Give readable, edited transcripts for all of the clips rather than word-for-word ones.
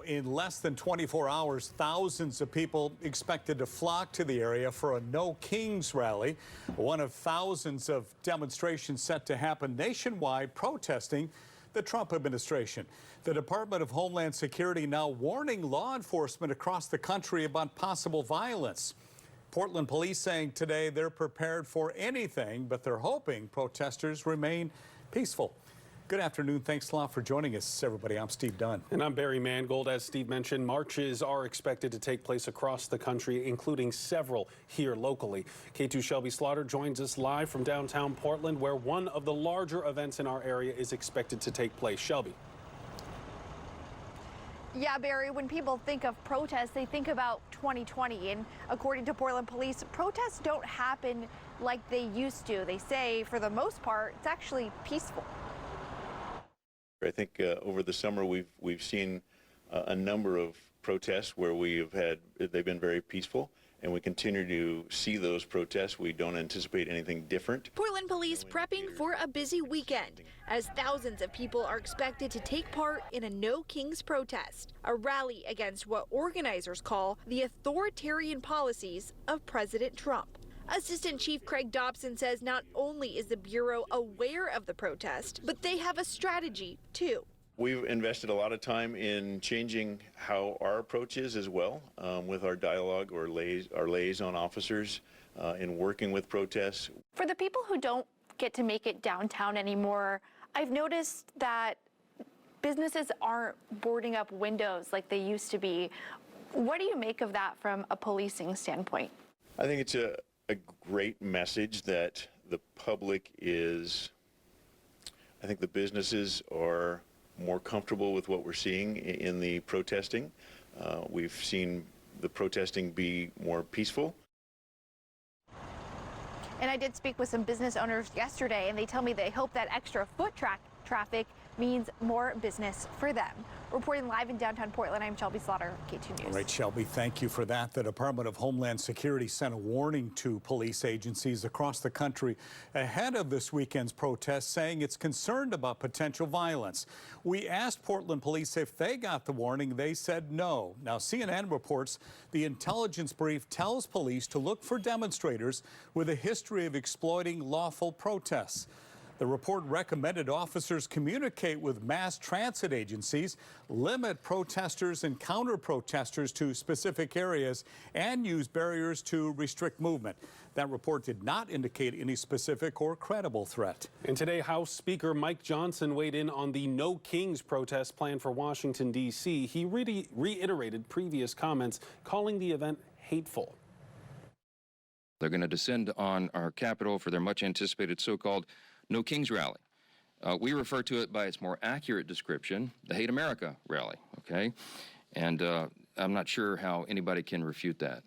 in less than 24 hours, thousands of people expected to flock to the area for a No Kings rally, one of thousands of demonstrations set to happen nationwide protesting the Trump administration. The Department of Homeland Security now warning law enforcement across the country about possible violence. Portland police saying today they're prepared for anything, but they're hoping protesters remain peaceful. Good afternoon. Thanks a lot for joining us, everybody. I'm Steve Dunn. And I'm Barry Mangold. As Steve mentioned, marches are expected to take place across the country, including several here locally. Katu Shelby Slaughter joins us live from downtown Portland, where one of the larger events in our area is expected to take place. Shelby. Yeah, Barry, when people think of protests, they think about 2020. And according to Portland police, protests don't happen like they used to. They say, for the most part, it's actually peaceful. I think over the summer we've seen a number of protests where they've been very peaceful, and we continue to see those protests. We don't anticipate anything different. Portland police prepping for a busy weekend as thousands of people are expected to take part in a No Kings protest, a rally against what organizers call the authoritarian policies of President Trump. Assistant Chief Craig Dobson says not only is the Bureau aware of the protest, but they have a strategy, too. We've invested a lot of time in changing how our approach is as well, with our dialogue or our liaison officers in working with protests. For the people who don't get to make it downtown anymore, I've noticed that businesses aren't boarding up windows like they used to be. What do you make of that from a policing standpoint? I think it's a great message that the public I think the businesses are more comfortable with what we're seeing in the protesting. We've seen the protesting be more peaceful. And I did speak with some business owners yesterday, and they tell me they hope that extra foot traffic means more business for them. Reporting live in downtown Portland, I'm Shelby Slaughter, K2 News. All right, Shelby, thank you for that. The Department of Homeland Security sent a warning to police agencies across the country ahead of this weekend's protest, saying it's concerned about potential violence. We asked Portland police if they got the warning. They said no. Now, CNN reports the intelligence brief tells police to look for demonstrators with a history of exploiting lawful protests. The report recommended officers communicate with mass transit agencies, limit protesters and counter-protesters to specific areas, and use barriers to restrict movement. That report did not indicate any specific or credible threat. And today, House Speaker Mike Johnson weighed in on the No Kings protest planned for Washington, D.C. He reiterated previous comments, calling the event hateful. They're going to descend on our Capitol for their much-anticipated so-called No Kings rally. We refer to it by its more accurate description, the Hate America rally, okay? And I'm not sure how anybody can refute that.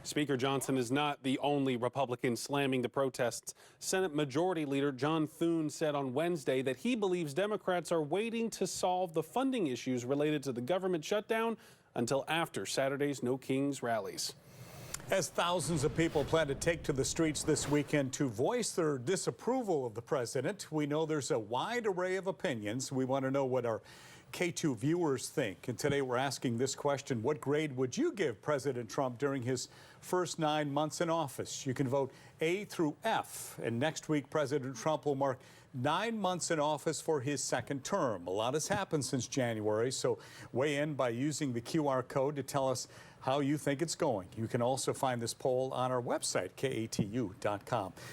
Speaker Johnson is not the only Republican slamming the protests. Senate Majority Leader John Thune said on Wednesday that he believes Democrats are waiting to solve the funding issues related to the government shutdown until after Saturday's No Kings rallies. As thousands of people plan to take to the streets this weekend to voice their disapproval of the president, we know there's a wide array of opinions. We want to know what our K2 viewers think. And today we're asking this question: what grade would you give President Trump during his first 9 months in office? You can vote A through F. And next week, President Trump will mark 9 months in office for his second term. A lot has happened since January, so weigh in by using the QR code to tell us how you think it's going. You can also find this poll on our website, KATU.com.